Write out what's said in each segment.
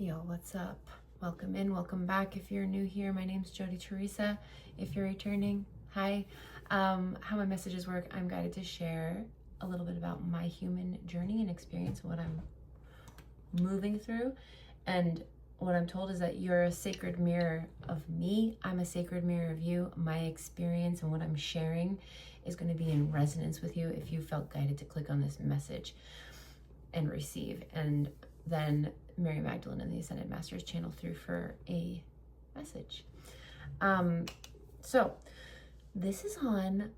Yo, what's up? Welcome in, welcome back. If you're new here, my name's Jody Teresa. If you're returning, hi. How my messages work, I'm guided to share a little bit about my human journey and experience, what I'm moving through. And what I'm told is that you're a sacred mirror of me. I'm a sacred mirror of you. My experience and what I'm sharing is going to be in resonance with you if you felt guided to click on this message and receive. And then Mary Magdalene and the Ascended Masters channel through for a message. So this is on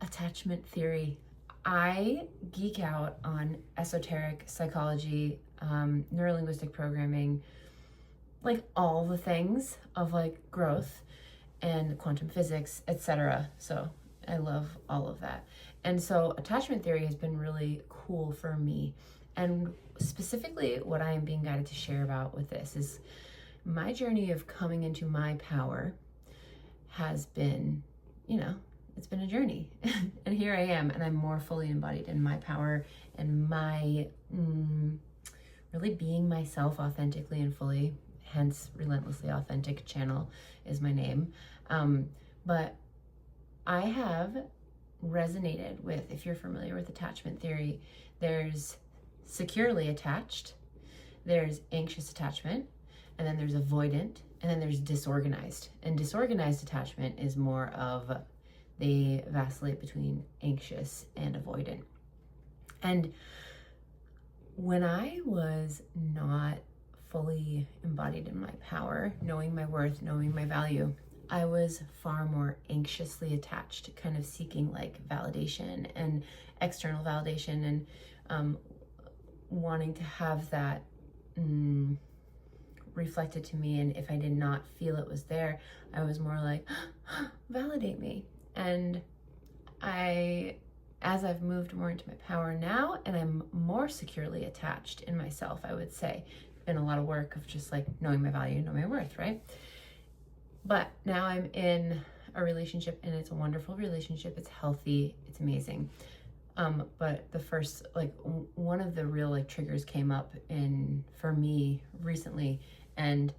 attachment theory. I geek out on esoteric psychology, neurolinguistic programming, like all the things of like growth and quantum physics, etc. So I love all of that. And so attachment theory has been really cool for me. And specifically what I am being guided to share about with this is my journey of coming into my power has been, it's been a journey. And here I am, and I'm more fully embodied in my power and my really being myself authentically and fully, hence Relentlessly Authentic channel is my name. But I have resonated with, if you're familiar with attachment theory, there's securely attached, there's anxious attachment, and then there's avoidant, and then there's disorganized. And disorganized attachment is more of they vacillate between anxious and avoidant. And when I was not fully embodied in my power, knowing my worth, knowing my value, I was far more anxiously attached, kind of seeking like validation and external validation and wanting to have that reflected to me. And if I did not feel it was there, I was more like, validate me. And as I've moved more into my power now, and I'm more securely attached in myself, I would say, it's been a lot of work of just like knowing my value, knowing my worth, right? But now I'm in a relationship, and it's a wonderful relationship. It's healthy. It's amazing. But the first, like one of the real like triggers came up for me recently, and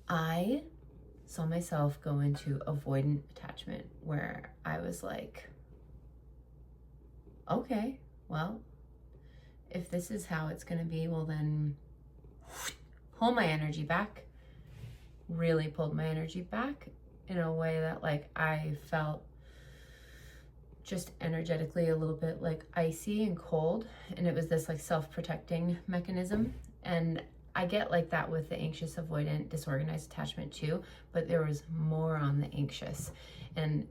I saw myself go into avoidant attachment where I was like, okay, well, if this is how it's going to be, well then pull my energy back. Really pulled my energy back in a way that like I felt just energetically a little bit like icy and cold, and it was this like self-protecting mechanism. And I get like that with the anxious, avoidant, disorganized attachment too, but there was more on the anxious. And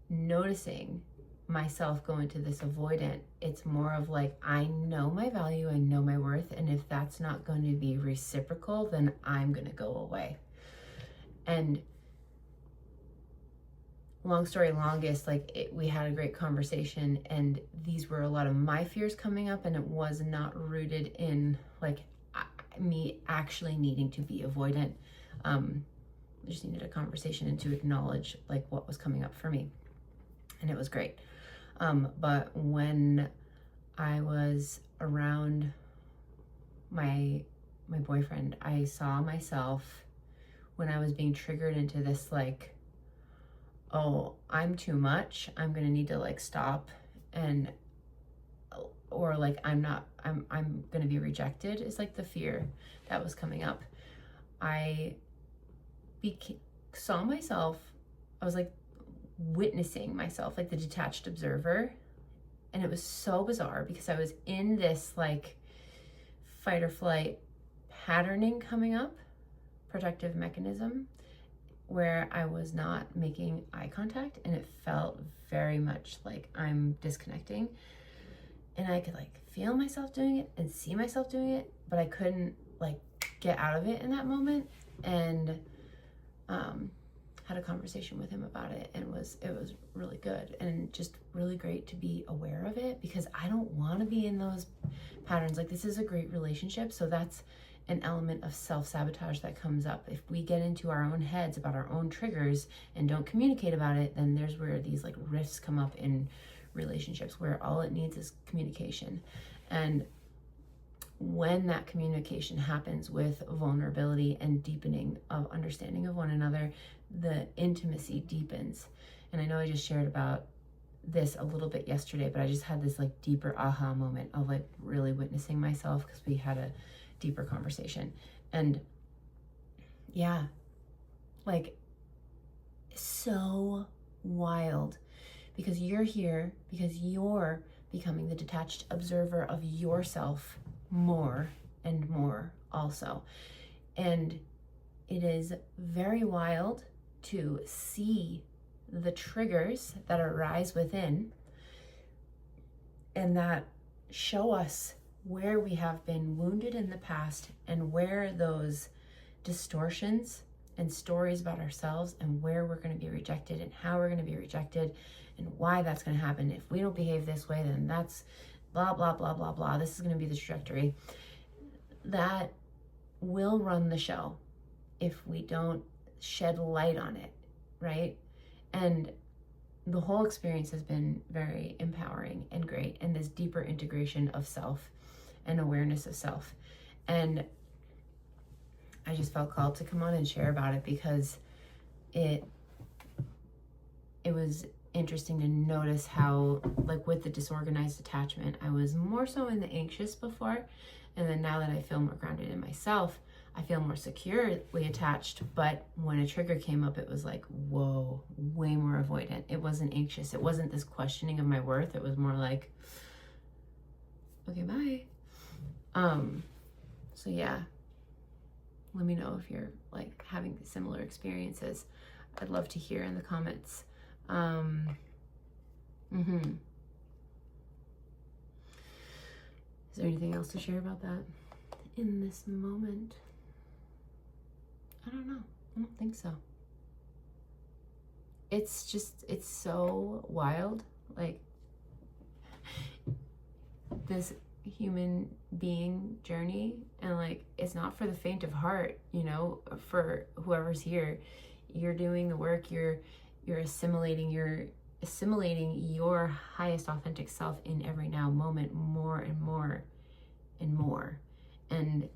noticing myself go into this avoidant, it's more of like, I know my value, I know my worth, and if that's not going to be reciprocal, then I'm going to go away. And long story longest, we had a great conversation, and these were a lot of my fears coming up, and it was not rooted in like me actually needing to be avoidant. I just needed a conversation and to acknowledge like what was coming up for me, and it was great. But when I was around my boyfriend, I saw myself when I was being triggered into this like, oh, I'm too much, I'm gonna need to like stop, or like I'm gonna be rejected is like the fear that was coming up. I saw myself, I was like witnessing myself like the detached observer, and it was so bizarre because I was in this like fight or flight patterning coming up, protective mechanism, where I was not making eye contact, and it felt very much like I'm disconnecting, and I could like feel myself doing it and see myself doing it, but I couldn't like get out of it in that moment. And had a conversation with him about it, and it was really good and just really great to be aware of it, because I don't want to be in those patterns. Like, this is a great relationship, so that's an element of self-sabotage that comes up. If we get into our own heads about our own triggers and don't communicate about it, then there's where these like rifts come up in relationships, where all it needs is communication. And when that communication happens with vulnerability and deepening of understanding of one another, the intimacy deepens. And I know I just shared about this a little bit yesterday, but I just had this like deeper aha moment of like really witnessing myself, because we had a deeper conversation. And yeah, like so wild, because you're here because you're becoming the detached observer of yourself more and more also. And it is very wild to see the triggers that arise within and that show us where we have been wounded in the past, and where those distortions and stories about ourselves and where we're going to be rejected and how we're going to be rejected and why that's going to happen. If we don't behave this way, then that's blah, blah, blah, blah, blah. This is going to be the trajectory. That will run the show if we don't shed light on it, right? And the whole experience has been very empowering and great, and this deeper integration of self and awareness of self. And I just felt called to come on and share about it, because it was interesting to notice how, like with the disorganized attachment, I was more so in the anxious before, and then now that I feel more grounded in myself, I feel more securely attached. But when a trigger came up, it was like, whoa, way more avoidant. It wasn't anxious. It wasn't this questioning of my worth. It was more like, okay, bye. So yeah, let me know if you're like having similar experiences. I'd love to hear in the comments. Is there anything else to share about that in this moment? I don't know. I don't think so. It's so wild. Like, this human being journey, and like, it's not for the faint of heart, you know, for whoever's here. You're doing the work, you're assimilating your highest authentic self in every now moment, more and more and more. And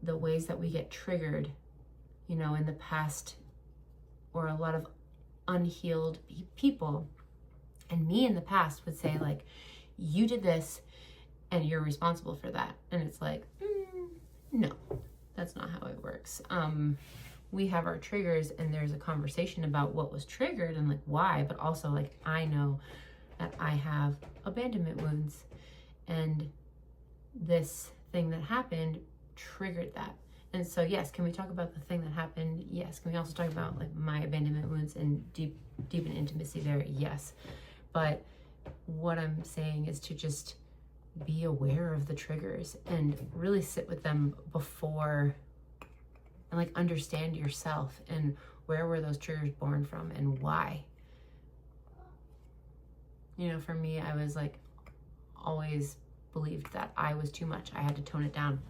the ways that we get triggered, you know, in the past, or a lot of unhealed people, and me in the past would say like, you did this and you're responsible for that. And it's like, no, that's not how it works. We have our triggers, and there's a conversation about what was triggered and like why, but also like, I know that I have abandonment wounds, and this thing that happened triggered that. And so yes, can we talk about the thing that happened? Yes. Can we also talk about like my abandonment wounds and deepen intimacy there? Yes. But what I'm saying is to just be aware of the triggers and really sit with them before, and like understand yourself and where were those triggers born from and why. You know, for me, I was like, always believed that I was too much. I had to tone it down.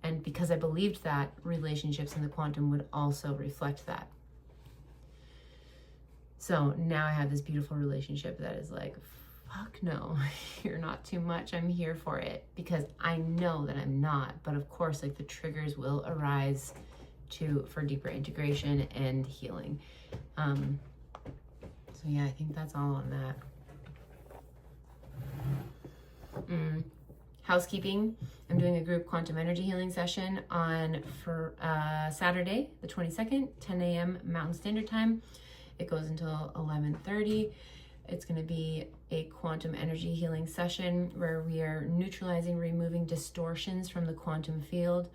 And because I believed that, relationships in the quantum would also reflect that. So now I have this beautiful relationship that is like, fuck no, you're not too much. I'm here for it, because I know that I'm not. But of course, like, the triggers will arise for deeper integration and healing. So yeah, I think that's all on that. Housekeeping. I'm doing a group quantum energy healing session for Saturday, the 22nd, 10 a.m. Mountain Standard Time. It goes until 11:30. It's going to be a quantum energy healing session where we are neutralizing, removing distortions from the quantum field,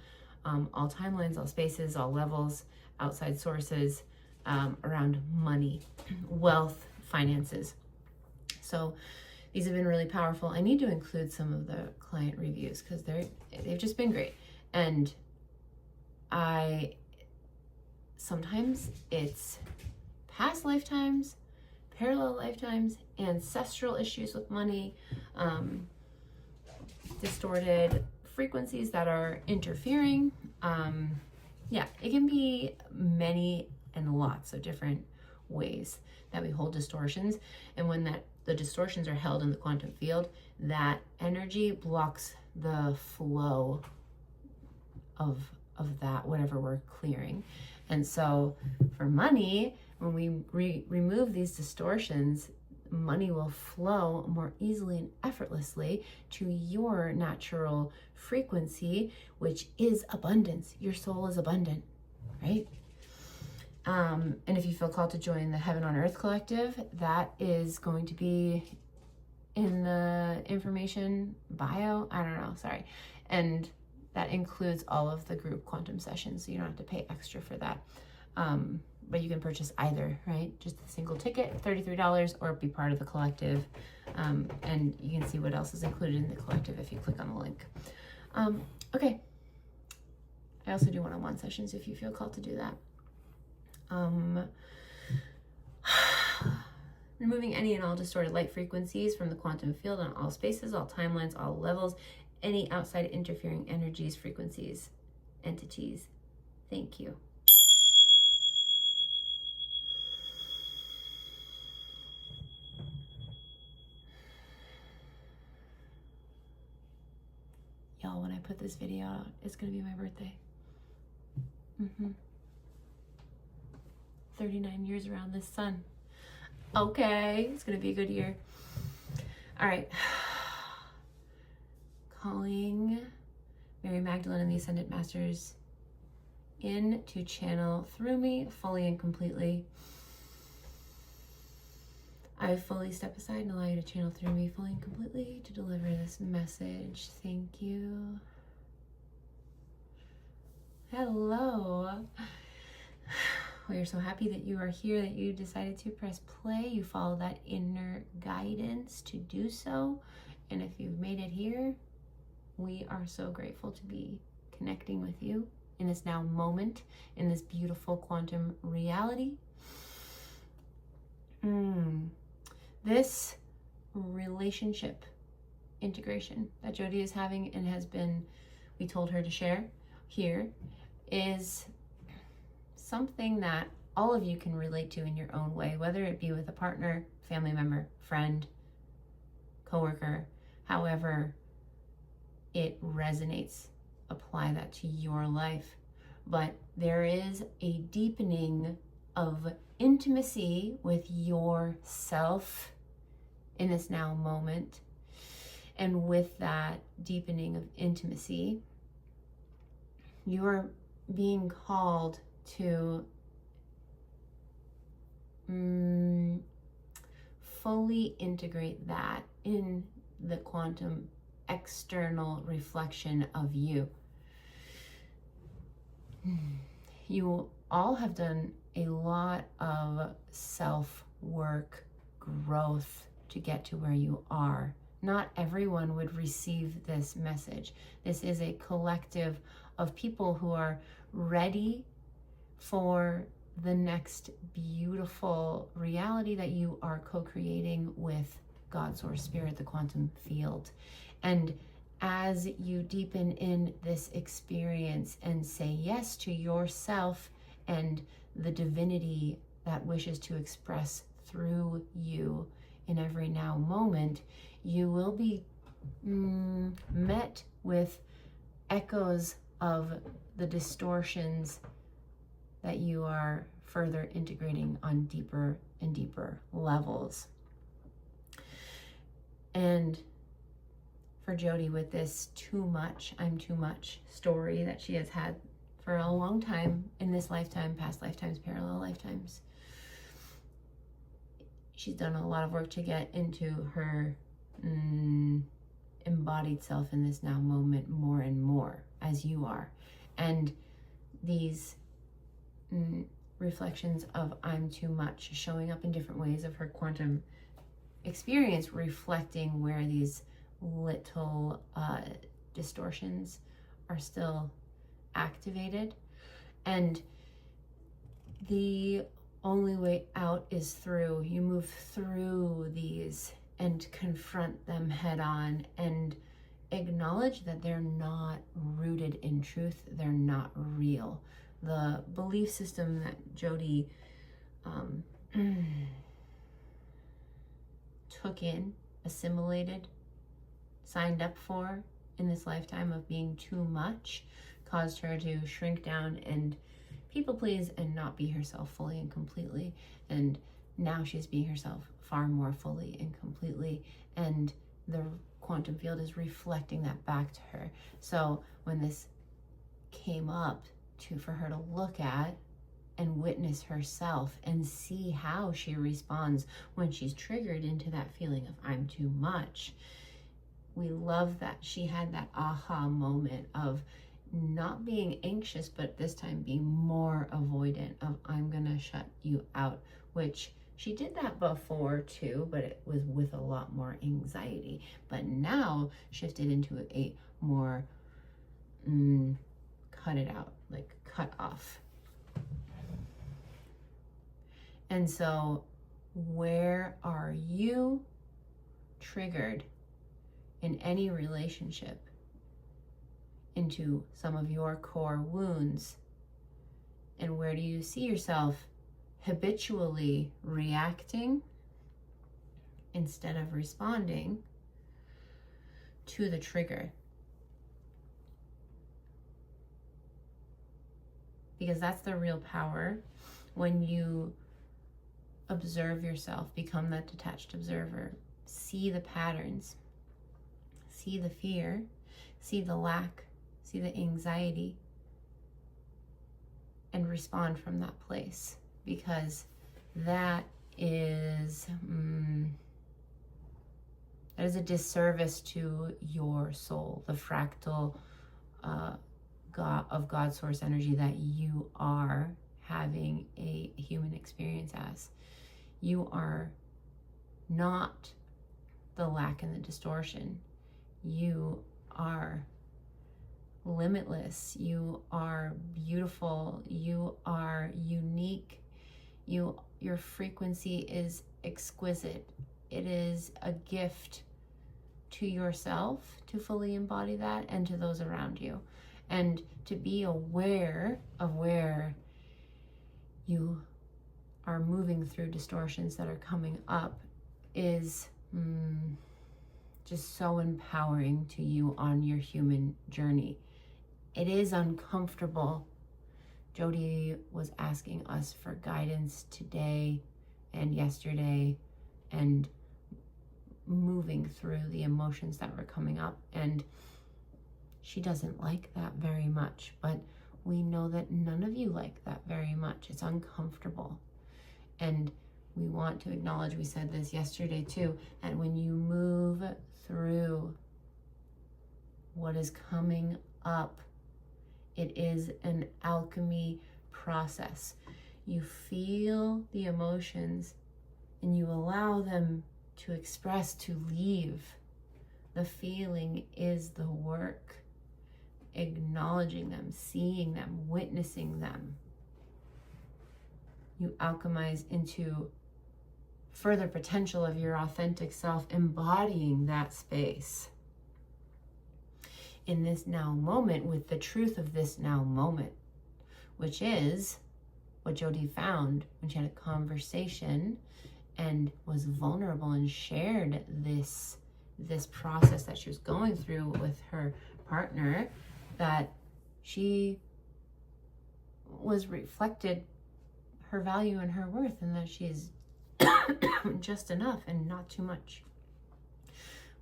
all timelines, all spaces, all levels, outside sources, around money, wealth, finances. So these have been really powerful. I need to include some of the client reviews because they've just been great. And sometimes it's past lifetimes, parallel lifetimes, ancestral issues with money, distorted frequencies that are interfering. Yeah, it can be many and lots of different ways that we hold distortions. And when the distortions are held in the quantum field, that energy blocks the flow of that, whatever we're clearing. And so for money, when we remove these distortions, money will flow more easily and effortlessly to your natural frequency, which is abundance. Your soul is abundant, right? And if you feel called to join the Heaven on Earth Collective, that is going to be in the information bio. I don't know, sorry. And that includes all of the group quantum sessions, so you don't have to pay extra for that. But you can purchase either, right? Just a single ticket, $33, or be part of the collective. And you can see what else is included in the collective if you click on the link. Okay. I also do one-on-one sessions if you feel called to do that. Removing any and all distorted light frequencies from the quantum field on all spaces, all timelines, all levels, any outside interfering energies, frequencies, entities. Thank you. Y'all, when I put this video out, it's gonna be my birthday. 39 years around this sun. Okay, it's gonna be a good year. All right. Calling Mary Magdalene and the Ascended Masters in to channel through me fully and completely. I fully step aside and allow you to channel through me fully and completely to deliver this message. Thank you. Hello. We are so happy that you are here, that you decided to press play. You follow that inner guidance to do so. And if you've made it here, we are so grateful to be connecting with you in this now moment, in this beautiful quantum reality. This relationship integration that Jody is having and has been, we told her to share here, is something that all of you can relate to in your own way, whether it be with a partner, family member, friend, coworker, however it resonates, apply that to your life. But there is a deepening of intimacy with yourself in this now moment. And with that deepening of intimacy, you are being called to fully integrate that in the quantum external reflection of you. You all have done a lot of self-work, growth to get to where you are. Not everyone would receive this message. This is a collective of people who are ready for the next beautiful reality that you are co-creating with God, Source, Spirit, the quantum field. And as you deepen in this experience and say yes to yourself and the divinity that wishes to express through you in every now moment, you will be met with echoes of the distortions that you are further integrating on deeper and deeper levels. And for Jody, with this too much, I'm too much story that she has had for a long time in this lifetime, past lifetimes, parallel lifetimes, she's done a lot of work to get into her embodied self in this now moment more and more, as you are. And these reflections of I'm too much showing up in different ways of her quantum experience, reflecting where these little distortions are still activated. And the only way out is through. You move through these and confront them head on and acknowledge that they're not rooted in truth. They're not real. The belief system that Jody took in, assimilated, signed up for in this lifetime of being too much caused her to shrink down and people please and not be herself fully and completely. And now she's being herself far more fully and completely. And the quantum field is reflecting that back to her. So when this came up for her to look at and witness herself and see how she responds when she's triggered into that feeling of I'm too much, we love that she had that aha moment of not being anxious, but this time being more avoidant of I'm gonna shut you out, which she did that before too, but it was with a lot more anxiety. But now shifted into a more cut it out, like cut off. And so where are you triggered in any relationship into some of your core wounds? And where do you see yourself habitually reacting instead of responding to the trigger? Because that's the real power when you observe yourself, become that detached observer, see the patterns, see the fear, see the lack, see the anxiety, and respond from that place. Because that is a disservice to your soul, the fractal God source energy that you are having a human experience as. You are not the lack and the distortion. You are limitless. You are beautiful. You are unique. Your frequency is exquisite. It is a gift to yourself to fully embody that and to those around you. And to be aware of where you are moving through distortions that are coming up is just so empowering to you on your human journey. It is uncomfortable. Jody was asking us for guidance today and yesterday and moving through the emotions that were coming up, and she doesn't like that very much, but we know that none of you like that very much. It's uncomfortable. And we want to acknowledge, we said this yesterday too, that when you move through what is coming up, it is an alchemy process. You feel the emotions and you allow them to express, to leave. The feeling is the work. Acknowledging them, seeing them, witnessing them. You alchemize into further potential of your authentic self, embodying that space in this now moment with the truth of this now moment, which is what Jody found when she had a conversation and was vulnerable and shared this process that she was going through with her partner, that she was reflected her value and her worth, and that she's just enough and not too much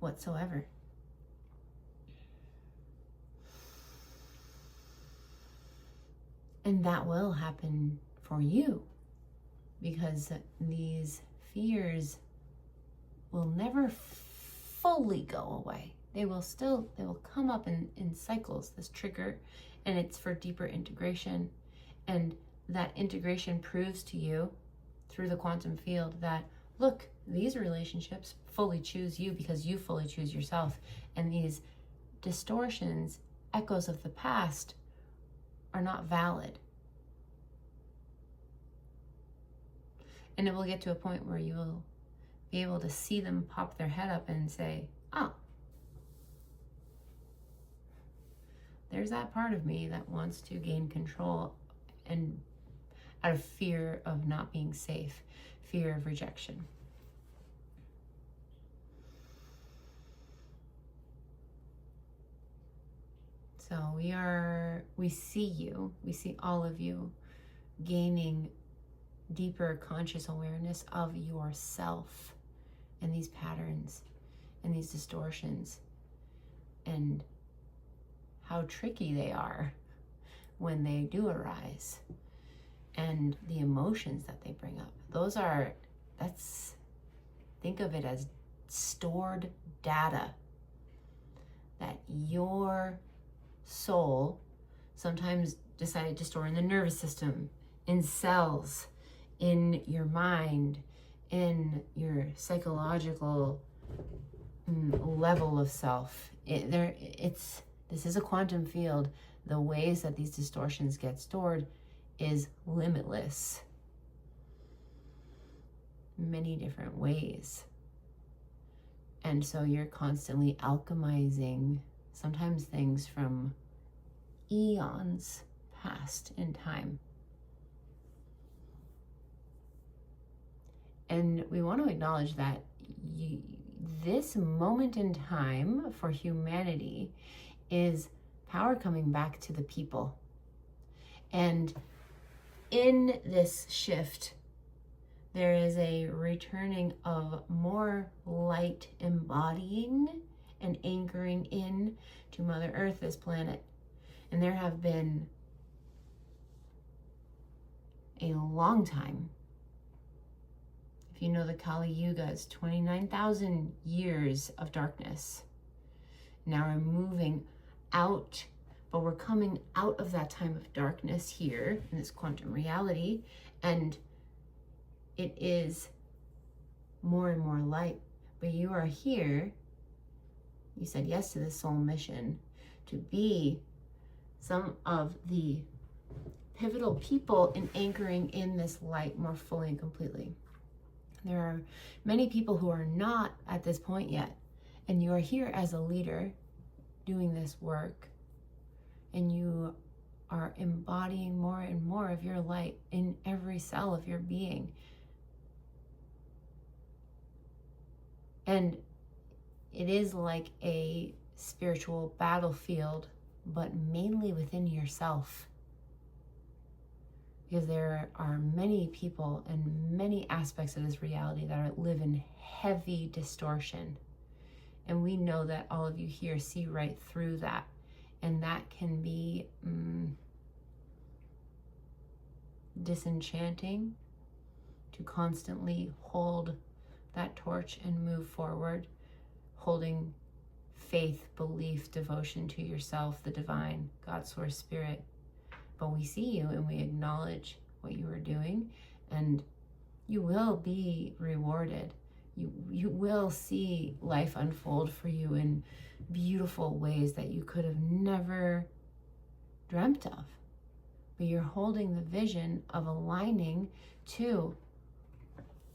whatsoever. And that will happen for you, because these fears will never fully go away. They will come up in cycles, this trigger, and it's for deeper integration. And that integration proves to you through the quantum field that, look, these relationships fully choose you because you fully choose yourself. And these distortions, echoes of the past, are not valid. And it will get to a point where you will be able to see them pop their head up and say, oh, there's that part of me that wants to gain control, and out of fear of not being safe, fear of rejection. So we see all of you gaining deeper conscious awareness of yourself and these patterns and these distortions and how tricky they are when they do arise, and the emotions that they bring up. Think of it as stored data that your soul sometimes decided to store in the nervous system, in cells, in your mind, in your psychological level of self. This is a quantum field. The ways that these distortions get stored is limitless. Many different ways. And so you're constantly alchemizing sometimes things from eons past in time. And we want to acknowledge that this moment in time for humanity is power coming back to the people. And in this shift, there is a returning of more light embodying and anchoring in to Mother Earth, this planet. And there have been a long time. If you know the Kali Yuga, is 29,000 years of darkness. Now we're moving out, but we're coming out of that time of darkness here in this quantum reality, and it is more and more light. But you are here, you said yes to this soul mission, to be some of the pivotal people in anchoring in this light more fully and completely. There are many people who are not at this point yet, and you are here as a leader doing this work, and you are embodying more and more of your light in every cell of your being. And it is like a spiritual battlefield, but mainly within yourself. Because there are many people and many aspects of this reality that live in heavy distortion. And we know that all of you here see right through that. And that can be disenchanting to constantly hold that torch and move forward, holding faith, belief, devotion to yourself, the divine, God, source, spirit. But we see you and we acknowledge what you are doing, and you will be rewarded. You will see life unfold for you in beautiful ways that you could have never dreamt of. But you're holding the vision of aligning to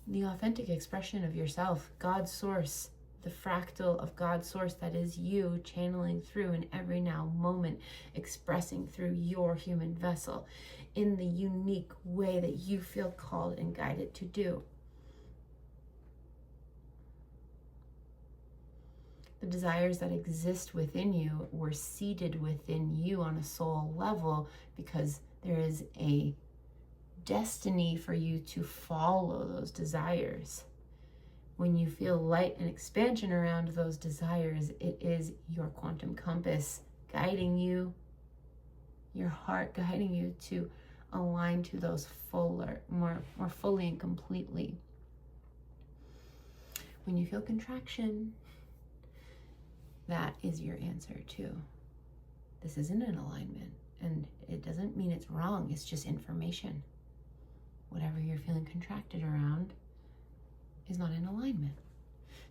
the authentic expression of yourself, God's source, the fractal of God's source that is you, channeling through in every now moment, expressing through your human vessel in the unique way that you feel called and guided to do. The desires that exist within you were seated within you on a soul level because there is a destiny for you to follow those desires. When you feel light and expansion around those desires, it is your quantum compass guiding you, your heart guiding you to align to those fuller, more fully and completely. When you feel contraction, that is your answer too. This isn't an alignment, and it doesn't mean it's wrong, it's just information. Whatever you're feeling contracted around is not in alignment.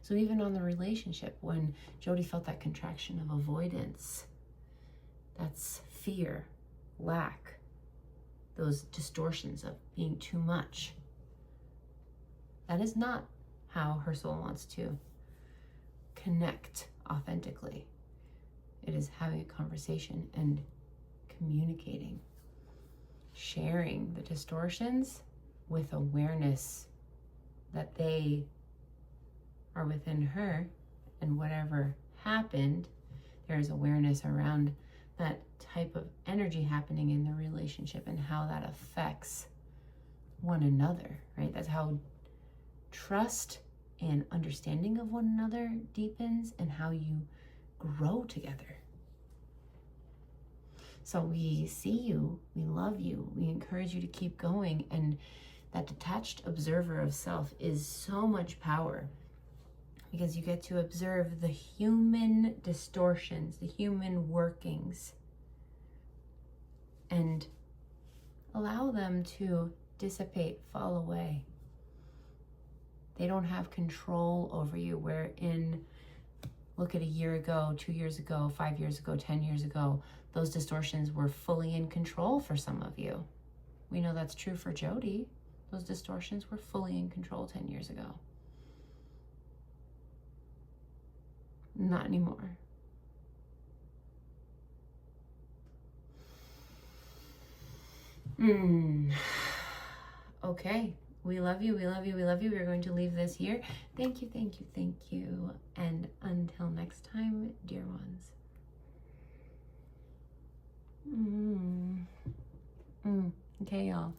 So even on the relationship, when Jody felt that contraction of avoidance, that's fear, lack, those distortions of being too much. That is not how her soul wants to connect authentically. It is having a conversation and communicating, sharing the distortions with awareness that they are within her, and whatever happened, there is awareness around that type of energy happening in the relationship and how that affects one another, right? That's how trust and understanding of one another deepens and how you grow together. So we see you, we love you, we encourage you to keep going, and that detached observer of self is so much power because you get to observe the human distortions, the human workings, and allow them to dissipate, fall away. They don't have control over you, wherein, look at a year ago, 2 years ago, 5 years ago, 10 years ago, those distortions were fully in control for some of you. We know that's true for Jody. Those distortions were fully in control 10 years ago. Not anymore. Okay. We love you, we love you, we love you. We're going to leave this here. Thank you, thank you, thank you. And until next time, dear ones. Okay, y'all.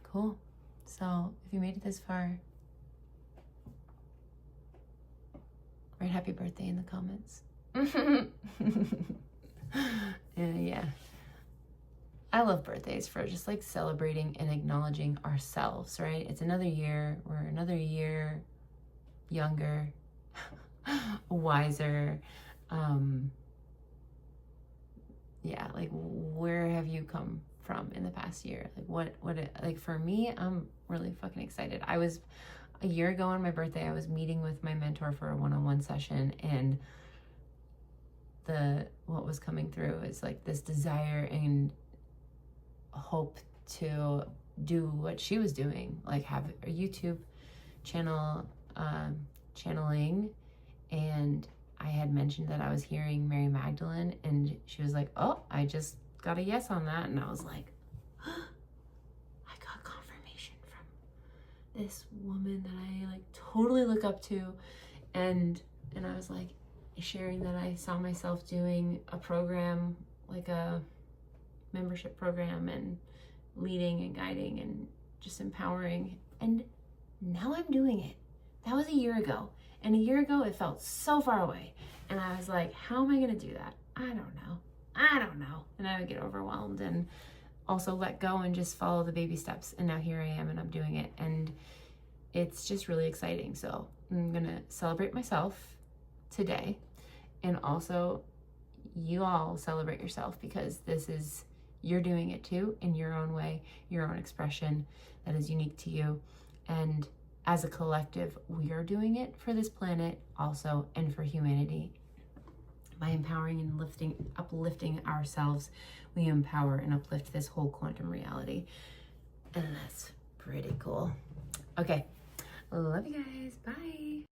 Cool. So if you made it this far, write happy birthday in the comments. Yeah. I love birthdays for just like celebrating and acknowledging ourselves, right? It's another year. We're another year younger, wiser. Yeah, like where have you come from in the past year? Like like for me, I'm really fucking excited. I was a year ago on my birthday, I was meeting with my mentor for a one-on-one session, and what was coming through is like this desire and hope to do what she was doing, like have a YouTube channel, channeling. And I had mentioned that I was hearing Mary Magdalene, and she was like, oh, I just got a yes on that. And I was like, I got confirmation from this woman that I like totally look up to. And I was like sharing that I saw myself doing a program, like a membership program, and leading and guiding and just empowering. And now I'm doing it. That was a year ago. And a year ago, it felt so far away. And I was like, how am I going to do that? I don't know. And I would get overwhelmed and also let go and just follow the baby steps. And now here I am and I'm doing it. And it's just really exciting. So I'm going to celebrate myself today. And also you all celebrate yourself, because you're doing it too in your own way, your own expression that is unique to you. And as a collective, we are doing it for this planet also, and for humanity. By empowering and uplifting ourselves, we empower and uplift this whole quantum reality. And that's pretty cool. Okay, love you guys. Bye.